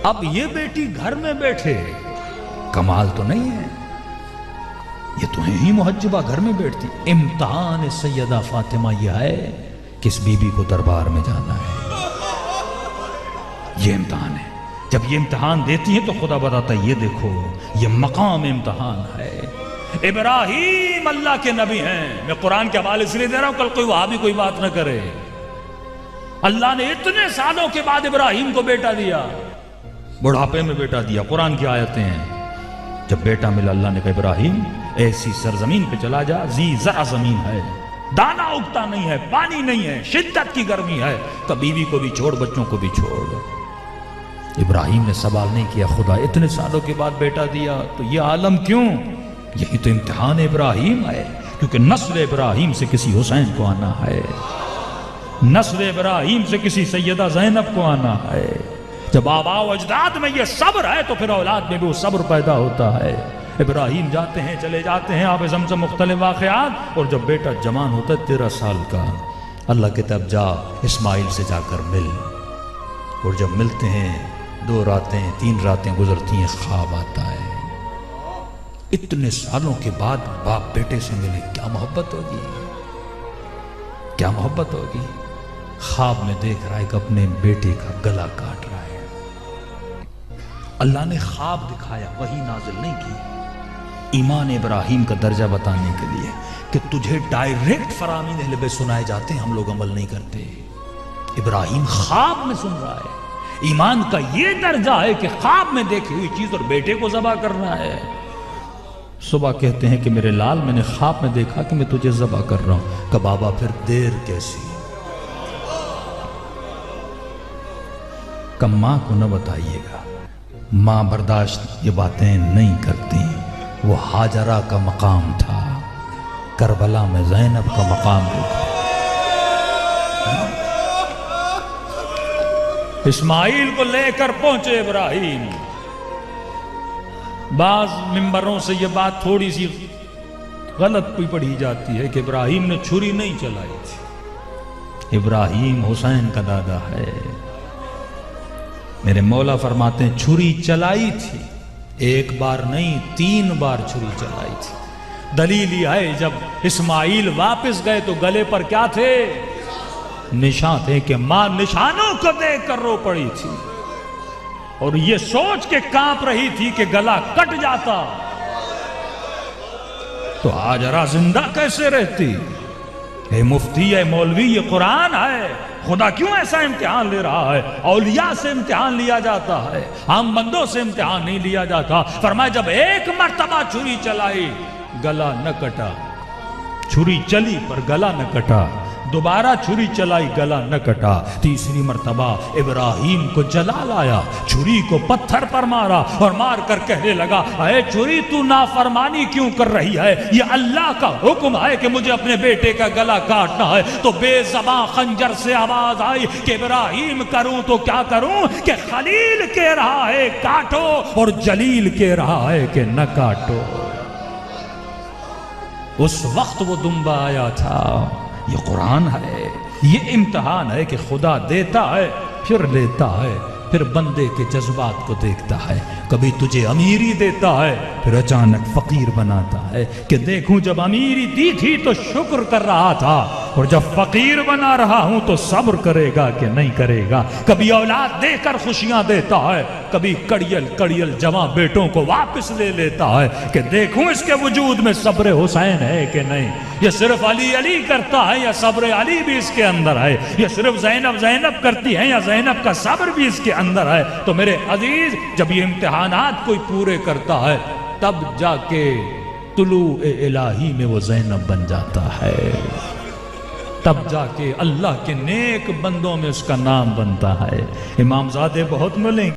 اب یہ بیٹی گھر میں بیٹھے، کمال تو نہیں ہے، یہ تو ہی محجبہ گھر میں بیٹھتی۔ امتحان سیدہ فاطمہ یہ ہے کہ اس بی بی کو دربار میں جانا ہے، یہ امتحان ہے۔ جب یہ امتحان دیتی ہیں تو خدا بتاتا ہے یہ دیکھو یہ مقام امتحان ہے۔ ابراہیم اللہ کے نبی ہیں، میں قرآن کے حوالے سے دے رہا ہوں، کل کوئی وہاں بھی کوئی بات نہ کرے۔ اللہ نے اتنے سالوں کے بعد ابراہیم کو بیٹا دیا، بڑھاپے میں بیٹا دیا، قرآن کی آیتیں ہیں۔ جب بیٹا ملا اللہ نے کہا ابراہیم ایسی سرزمین پہ چلا جا، زی زرع زمین ہے، دانا اگتا نہیں ہے، پانی نہیں ہے، شدت کی گرمی ہے، تو بیوی کو بھی چھوڑ بچوں کو بھی چھوڑ۔ ابراہیم نے سوال نہیں کیا، خدا اتنے سالوں کے بعد بیٹا دیا تو یہ عالم کیوں؟ یہی تو امتحان ابراہیم ہے، کیونکہ نسل ابراہیم سے کسی حسین کو آنا ہے، نسل ابراہیم سے کسی سیدہ زینب کو آنا ہے۔ جب آباء و اجداد میں یہ صبر ہے تو پھر اولاد میں بھی وہ صبر پیدا ہوتا ہے۔ ابراہیم جاتے ہیں، چلے جاتے ہیں، آب زمزم مختلف واقعات، اور جب بیٹا جوان ہوتا ہے 13 سال کا، اللہ کے طرف جا اسماعیل سے جا کر مل، اور جب ملتے ہیں 2 راتیں 3 راتیں گزرتی ہیں، خواب آتا ہے۔ اتنے سالوں کے بعد باپ بیٹے سے ملے، کیا محبت ہوگی، کیا محبت ہوگی۔ خواب میں دیکھ رہا ہے کہ اپنے بیٹے کا گلا کاٹ رہا ہے۔ اللہ نے خواب دکھایا، وحی نازل نہیں کی، ایمان ابراہیم کا درجہ بتانے کے لیے کہ تجھے ڈائریکٹ فرامین اہل بیت سنائے جاتے ہیں، ہم لوگ عمل نہیں کرتے۔ ابراہیم خواب میں سن رہا ہے۔ ایمان کا یہ درجہ ہے کہ خواب میں دیکھی ہوئی چیز اور بیٹے کو ذبح کرنا ہے۔ صبح کہتے ہیں کہ میرے لال میں نے خواب میں دیکھا کہ میں تجھے ذبح کر رہا ہوں، کہ بابا پھر دیر کیسی، کہ ماں کو نہ بتائیے گا، ماں برداشت یہ باتیں نہیں کرتی، وہ ہاجرہ کا مقام تھا، کربلا میں زینب کا مقام تھا۔ اسماعیل کو لے کر پہنچے ابراہیم۔ بعض ممبروں سے یہ بات تھوڑی سی غلط بھی پڑھی جاتی ہے کہ ابراہیم نے چھری نہیں چلائی تھی، ابراہیم حسین کا دادا ہے۔ میرے مولا فرماتے ہیں چھری چلائی تھی، 1 بار نہیں 3 بار چھری چلائی تھی۔ دلیل یہ ہے جب اسماعیل واپس گئے تو گلے پر کیا تھے؟ نشان تھے، کہ ماں نشانوں کو دیکھ کر رو پڑی تھی، اور یہ سوچ کے کانپ رہی تھی کہ گلا کٹ جاتا تو ہاجرہ زندہ کیسے رہتی۔ اے مفتی، اے مولوی، یہ قرآن ہے، خدا کیوں ایسا امتحان لے رہا ہے؟ اولیاء سے امتحان لیا جاتا ہے، عام بندوں سے امتحان نہیں لیا جاتا۔ فرمایا جب 1 مرتبہ چھری چلائی گلا نہ کٹا، چھری چلی پر گلا نہ کٹا، دوبارہ چھری چلائی گلا نہ کٹا، تیسری مرتبہ ابراہیم کو جلال آیا، چھری کو پتھر پر مارا اور مار کر کہنے لگا اے چھری تو نافرمانی کیوں کر رہی ہے؟ یہ اللہ کا حکم ہے کہ مجھے اپنے بیٹے کا گلا کاٹنا ہے۔ تو بے زباں خنجر سے آواز آئی کہ ابراہیم کروں تو کیا کروں، کہ خلیل کہہ رہا ہے کاٹو اور جلیل کہہ رہا ہے کہ نہ کاٹو۔ اس وقت وہ دمبا آیا تھا۔ یہ قرآن ہے، یہ امتحان ہے کہ خدا دیتا ہے پھر لیتا ہے، پھر بندے کے جذبات کو دیکھتا ہے۔ کبھی تجھے امیری دیتا ہے پھر اچانک فقیر بناتا ہے، کہ دیکھوں جب امیری دی تھی تو شکر کر رہا تھا، اور جب فقیر بنا رہا ہوں تو صبر کرے گا کہ نہیں کرے گا۔ کبھی اولاد دے کر خوشیاں دیتا ہے، کبھی کڑیل جوان بیٹوں کو واپس لے لیتا ہے، کہ دیکھوں اس کے وجود میں صبر حسین ہے کہ نہیں۔ یہ صرف علی کرتا ہے یا صبر علی بھی اس کے اندر ہے؟ یہ صرف زینب کرتی ہے یا زینب کا صبر بھی اس کے اندر ہے؟ تو میرے عزیز، جب یہ امتحانات کوئی پورے کرتا ہے تب جا کے طلوع الہی میں وہ زینب بن جاتا ہے، تب جا کے اللہ کے نیک بندوں میں اس کا نام بنتا ہے۔ امام زادے بہت ملیں